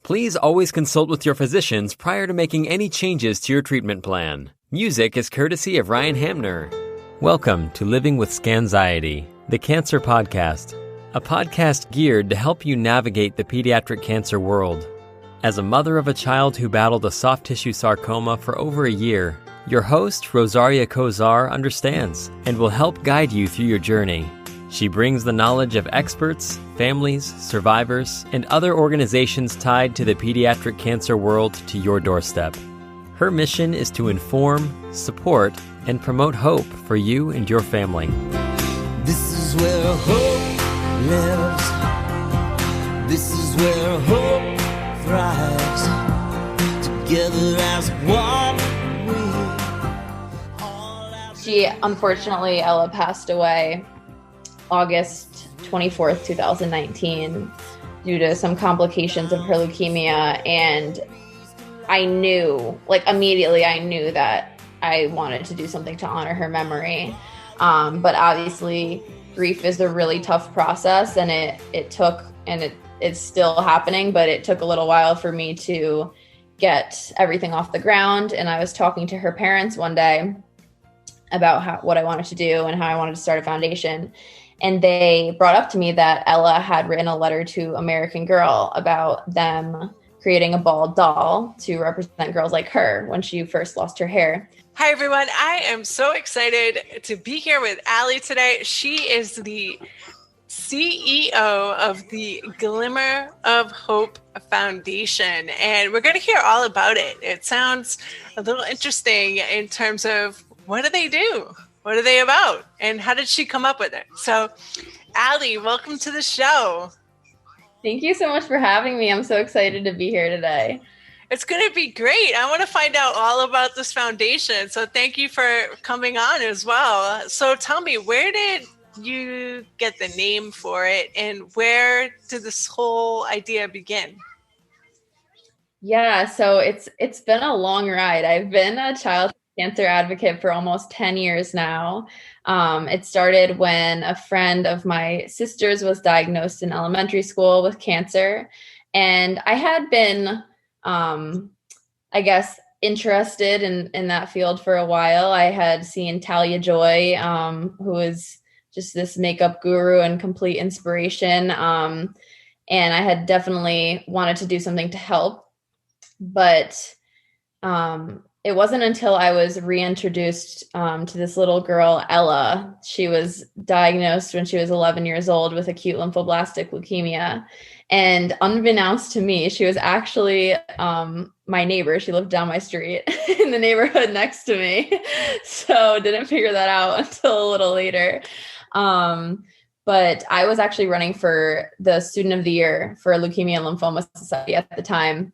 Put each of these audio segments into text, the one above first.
Please always consult with your physicians prior to making any changes to your treatment plan. Music is courtesy of Ryan Hamner. Welcome to Living with Scanxiety, the Cancer Podcast, a podcast geared to help you navigate the pediatric cancer world. As a mother of a child who battled a soft tissue sarcoma for over a year, your host, Rosaria Kozar, understands and will help guide you through your journey. She brings the knowledge of experts, families, survivors, and other organizations tied to the pediatric cancer world to your doorstep. Her mission is to inform, support, and promote hope for you and your family. This is where hope lives. This is where hope thrives. Together as one, we all have... Unfortunately, Ella passed away August 24th, 2019, due to some complications of her leukemia. And I knew, immediately I knew that I wanted to do something to honor her memory. But obviously grief is a really tough process, and it took, and it's still happening, but it took a little while for me to get everything off the ground. And I was talking to her parents one day about what I wanted to do and how I wanted to start a foundation. And they brought up to me that Ella had written a letter to American Girl about them creating a bald doll to represent girls like her when she first lost her hair. Hi, everyone. I am so excited to be here with Allie today. She is the CEO of the Glimmer of Hope Foundation, and we're going to hear all about it. It sounds a little interesting in terms of what do they do? What are they about? And how did she come up with it? So, Allie, welcome to the show. Thank you so much for having me. I'm so excited to be here today. It's going to be great. I want to find out all about this foundation. So thank you for coming on as well. So tell me, where did you get the name for it, and where did this whole idea begin? Yeah, so it's been a long ride. I've been a child cancer advocate for almost 10 years now. It started when a friend of my sister's was diagnosed in elementary school with cancer. And I had been, interested in that field for a while. I had seen Talia Joy, who is just this makeup guru and complete inspiration. And I had definitely wanted to do something to help. But it wasn't until I was reintroduced to this little girl, Ella. She was diagnosed when she was 11 years old with acute lymphoblastic leukemia. And unbeknownst to me, she was actually my neighbor. She lived down my street in the neighborhood next to me. So didn't figure that out until a little later. But I was actually running for the Student of the Year for Leukemia and Lymphoma Society at the time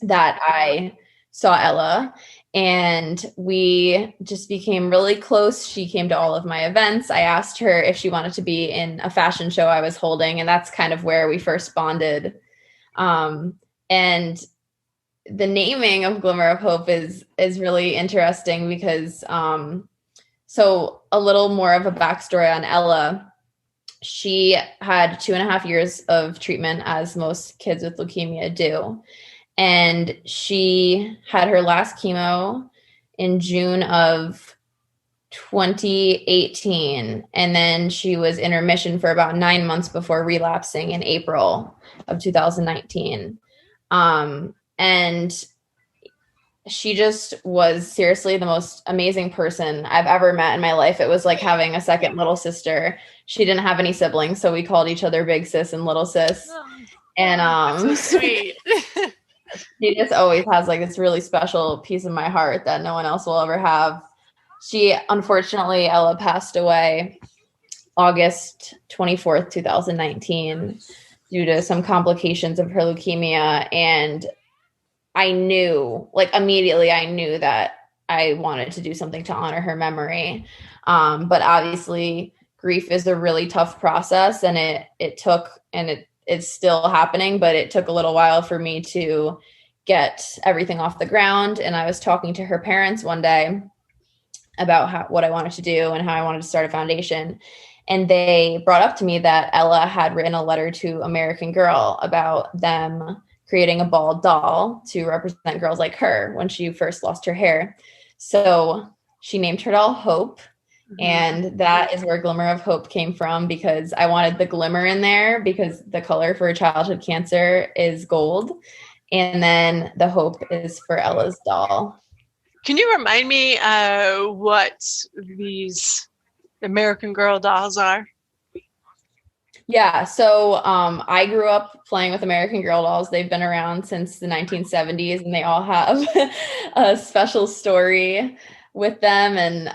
that I saw Ella. And we just became really close. She came to all of my events. I asked her if she wanted to be in a fashion show I was holding, and that's kind of where we first bonded. And the naming of Glimmer of Hope is really interesting because, so a little more of a backstory on Ella. She had 2.5 years of treatment, as most kids with leukemia do. And she had her last chemo in June of 2018. And then she was in remission for about 9 months before relapsing in April of 2019. And she just was seriously the most amazing person I've ever met in my life. It was like having a second little sister. She didn't have any siblings, so we called each other Big Sis and Little Sis. And so sweet. She just always has this really special piece of my heart that no one else will ever have. Unfortunately, Ella passed away August 24th, 2019, due to some complications of her leukemia. And I knew, immediately I knew that I wanted to do something to honor her memory. But obviously grief is a really tough process, and it took, and it's still happening, but it took a little while for me to get everything off the ground. And I was talking to her parents one day about what I wanted to do and how I wanted to start a foundation. And they brought up to me that Ella had written a letter to American Girl about them creating a bald doll to represent girls like her when she first lost her hair. So she named her doll Hope. And that is where Glimmer of Hope came from, because I wanted the glimmer in there because the color for childhood cancer is gold. And then the hope is for Ella's doll. Can you remind me what these American Girl dolls are? Yeah, so I grew up playing with American Girl dolls. They've been around since the 1970s, and they all have a special story with them. And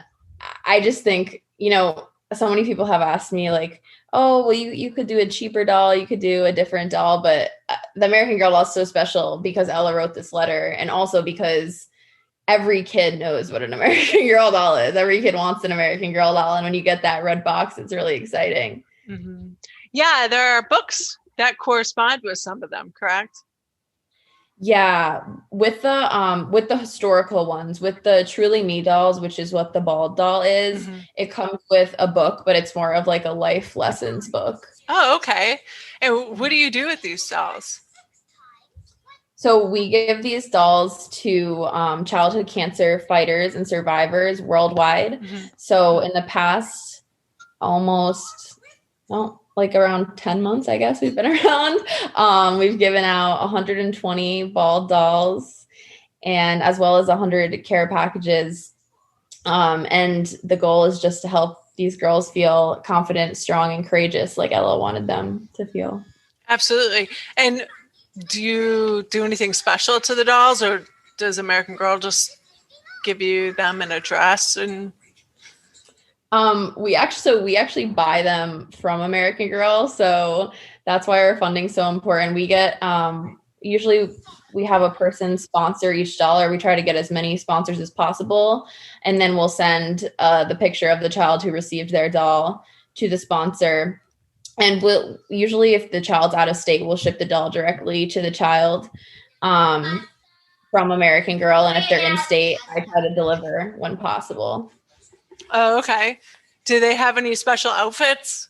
I just think, so many people have asked me like, oh, well, you could do a cheaper doll, you could do a different doll, but the American Girl doll is so special because Ella wrote this letter, and also because every kid knows what an American Girl doll is. Every kid wants an American Girl doll, and when you get that red box, it's really exciting. Mm-hmm. Yeah, there are books that correspond with some of them, correct? Yeah, with the historical ones, with the Truly Me dolls, which is what the bald doll is, it comes with a book, but it's more of like a life lessons book. Oh, okay. And what do you do with these dolls? So we give these dolls to childhood cancer fighters and survivors worldwide. So in the past, like around 10 months, I guess we've been around. We've given out 120 bald dolls, and as well as 100 care packages. And the goal is just to help these girls feel confident, strong, and courageous like Ella wanted them to feel. Absolutely. And do you do anything special to the dolls, or does American Girl just give you them in a dress? And we actually buy them from American Girl, so that's why our funding's so important. We get usually we have a person sponsor each doll, or we try to get as many sponsors as possible, and then we'll send the picture of the child who received their doll to the sponsor. And we'll usually, if the child's out of state, we'll ship the doll directly to the child from American Girl, and if they're in state, I try to deliver when possible. Oh, okay. Do they have any special outfits?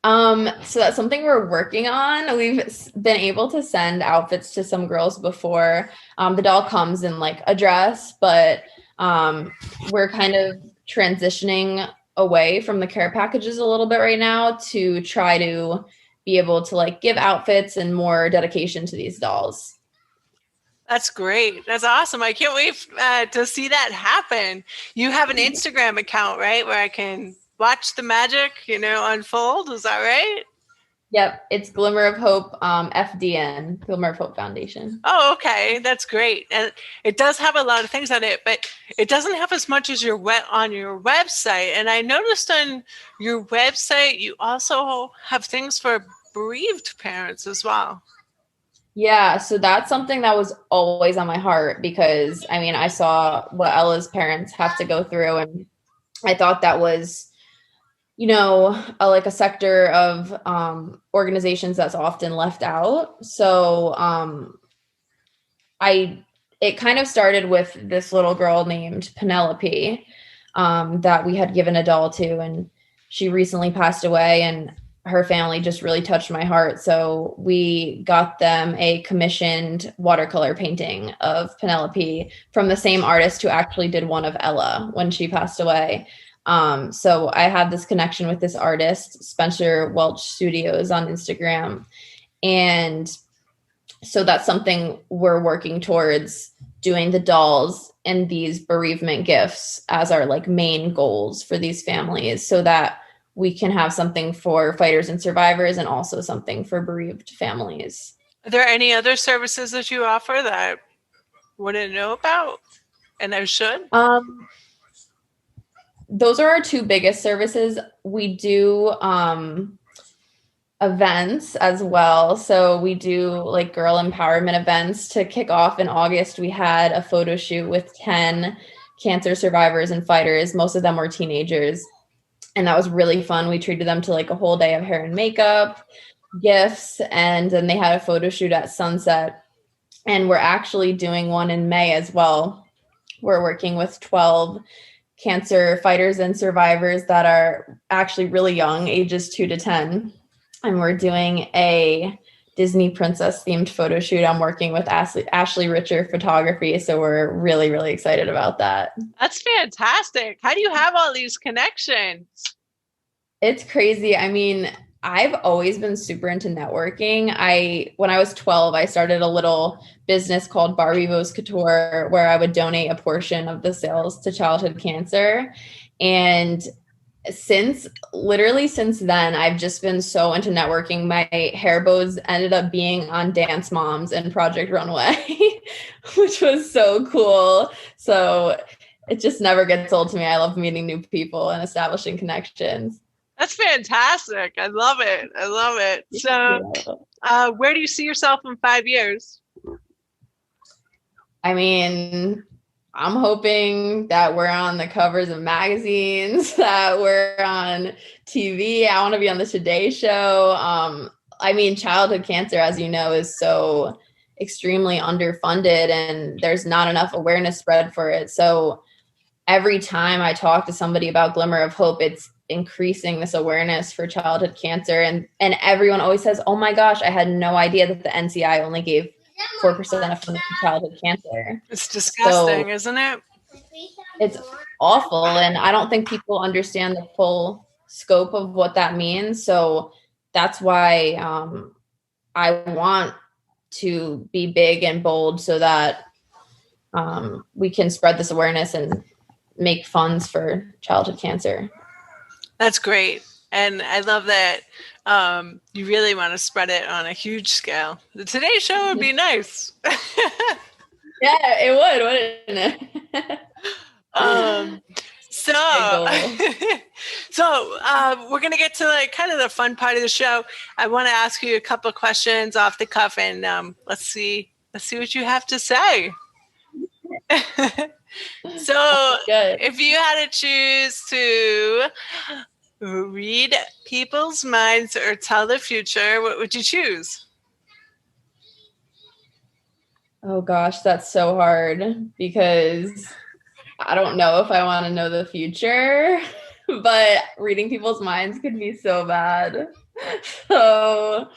So that's something we're working on. We've been able to send outfits to some girls before. The doll comes in like a dress, but we're kind of transitioning away from the care packages a little bit right now to try to be able to like give outfits and more dedication to these dolls. That's great. That's awesome. I can't wait to see that happen. You have an Instagram account, right, where I can watch the magic, unfold. Is that right? Yep. It's Glimmer of Hope, FDN, Glimmer of Hope Foundation. Oh, okay. That's great. And it does have a lot of things on it, but it doesn't have as much as on your website. And I noticed on your website, you also have things for bereaved parents as well. Yeah, so that's something that was always on my heart because, I saw what Ella's parents have to go through, and I thought that was, like a sector of organizations that's often left out. So it kind of started with this little girl named Penelope that we had given a doll to, and she recently passed away, and her family just really touched my heart. So we got them a commissioned watercolor painting of Penelope from the same artist who actually did one of Ella when she passed away. So I had this connection with this artist, Spencer Welch Studios on Instagram. And so that's something we're working towards, doing the dolls and these bereavement gifts as our like main goals for these families, so that we can have something for fighters and survivors and also something for bereaved families. Are there any other services that you offer that I wouldn't know about and I should? Those are our two biggest services. We do events as well. So we do like girl empowerment events. To kick off in August, we had a photo shoot with 10 cancer survivors and fighters. Most of them were teenagers. And that was really fun. We treated them to like a whole day of hair and makeup, gifts, and then they had a photo shoot at sunset. And we're actually doing one in May as well. We're working with 12 cancer fighters and survivors that are actually really young, ages 2 to 10. And we're doing a Disney princess themed photo shoot. I'm working with Ashley Richer Photography. So we're really, really excited about that. That's fantastic. How do you have all these connections? It's crazy. I mean, I've always been super into networking. When I was 12, I started a little business called Barbie Vos Couture, where I would donate a portion of the sales to childhood cancer. And since then, I've just been so into networking. My hair bows ended up being on Dance Moms and Project Runway, which was so cool. So it just never gets old to me. I love meeting new people and establishing connections. That's fantastic. I love it. I love it. So where do you see yourself in 5 years? I mean, I'm hoping that we're on the covers of magazines, that we're on TV. I want to be on the Today Show. I mean, childhood cancer, as you know, is so extremely underfunded and there's not enough awareness spread for it. So every time I talk to somebody about Glimmer of Hope, it's increasing this awareness for childhood cancer. And everyone always says, oh my gosh, I had no idea that the NCI only gave 4% of funding to childhood cancer. It's disgusting, isn't it? It's awful. And I don't think people understand the full scope of what that means. So that's why I want to be big and bold so that we can spread this awareness and make funds for childhood cancer. That's great. And I love that you really want to spread it on a huge scale. The Today Show would be nice. Yeah, it would, wouldn't it? So we're going to get to like kind of the fun part of the show. I want to ask you a couple of questions off the cuff and let's see what you have to say. So if you had to choose to read people's minds or tell the future, what would you choose? Oh gosh, that's so hard because I don't know if I want to know the future, but reading people's minds could be so bad. So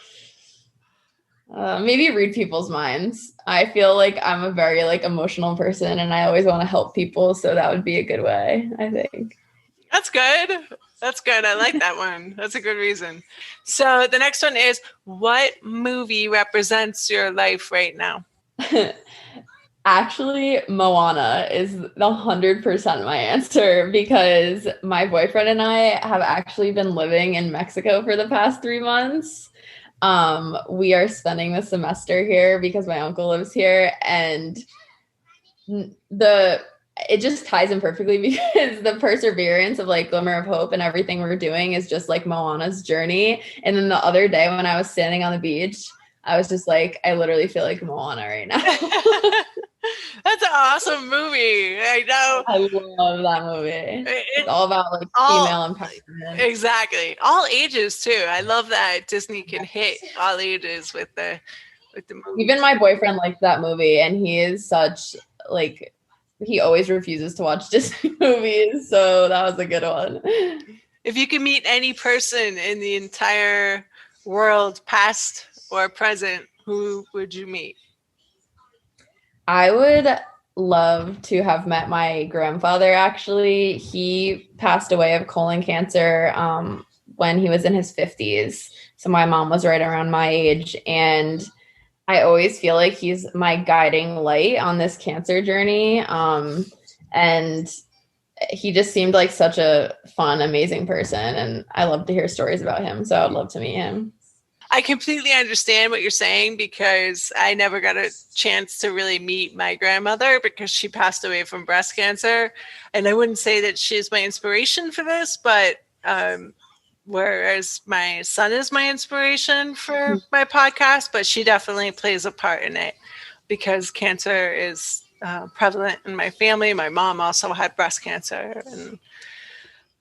maybe read people's minds. I feel like I'm a very emotional person and I always want to help people. So that would be a good way, I think. That's good. That's good. I like that one. That's a good reason. So the next one is, what movie represents your life right now? Actually, Moana is 100% my answer because my boyfriend and I have actually been living in Mexico for the past 3 months. We are spending the semester here because my uncle lives here, and it just ties in perfectly because the perseverance of Glimmer of Hope and everything we're doing is just like Moana's journey. And then the other day when I was standing on the beach, I was just like, I literally feel like Moana right now. That's an awesome movie. I know. I love that movie. It's all about female empowerment. Exactly. All ages too. I love that Disney can hit all ages with the movie. Even my boyfriend likes that movie, and he is such he always refuses to watch Disney movies, so that was a good one. If you could meet any person in the entire world, past or present, who would you meet? I would love to have met my grandfather, actually. He passed away of colon cancer when he was in his 50s. So my mom was right around my age, and I always feel like he's my guiding light on this cancer journey. And he just seemed like such a fun, amazing person. And I love to hear stories about him. So I would love to meet him. I completely understand what you're saying because I never got a chance to really meet my grandmother because she passed away from breast cancer. And I wouldn't say that she's my inspiration for this, but whereas my son is my inspiration for my podcast, but she definitely plays a part in it because cancer is prevalent in my family. My mom also had breast cancer, and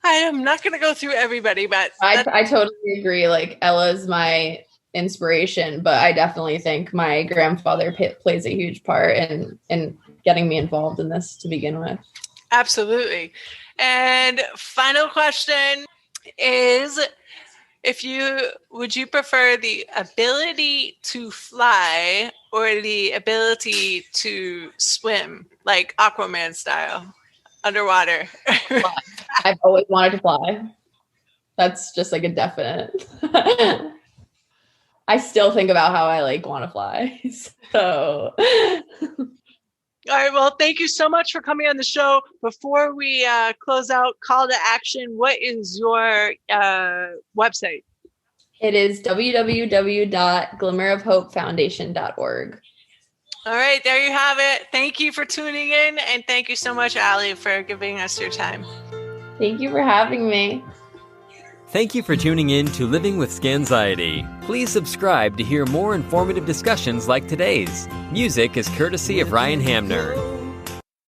I am not going to go through everybody, but I totally agree. Ella's my inspiration, but I definitely think my grandfather plays a huge part in getting me involved in this to begin with. Absolutely. And final question is, would you prefer the ability to fly or the ability to swim, like Aquaman style, underwater? I've always wanted to fly. That's just like a definite. I still think about how I want to fly. So all right, well, thank you so much for coming on the show. Before we close out, call to action, what is your website? it is www.glimmerofhopefoundation.org. All right, there you have it. Thank you for tuning in, and thank you so much, Allie, for giving us your time. Thank you for having me. Thank you for tuning in to Living with Scanxiety. Please subscribe to hear more informative discussions like today's. Music is courtesy of Ryan Hamner.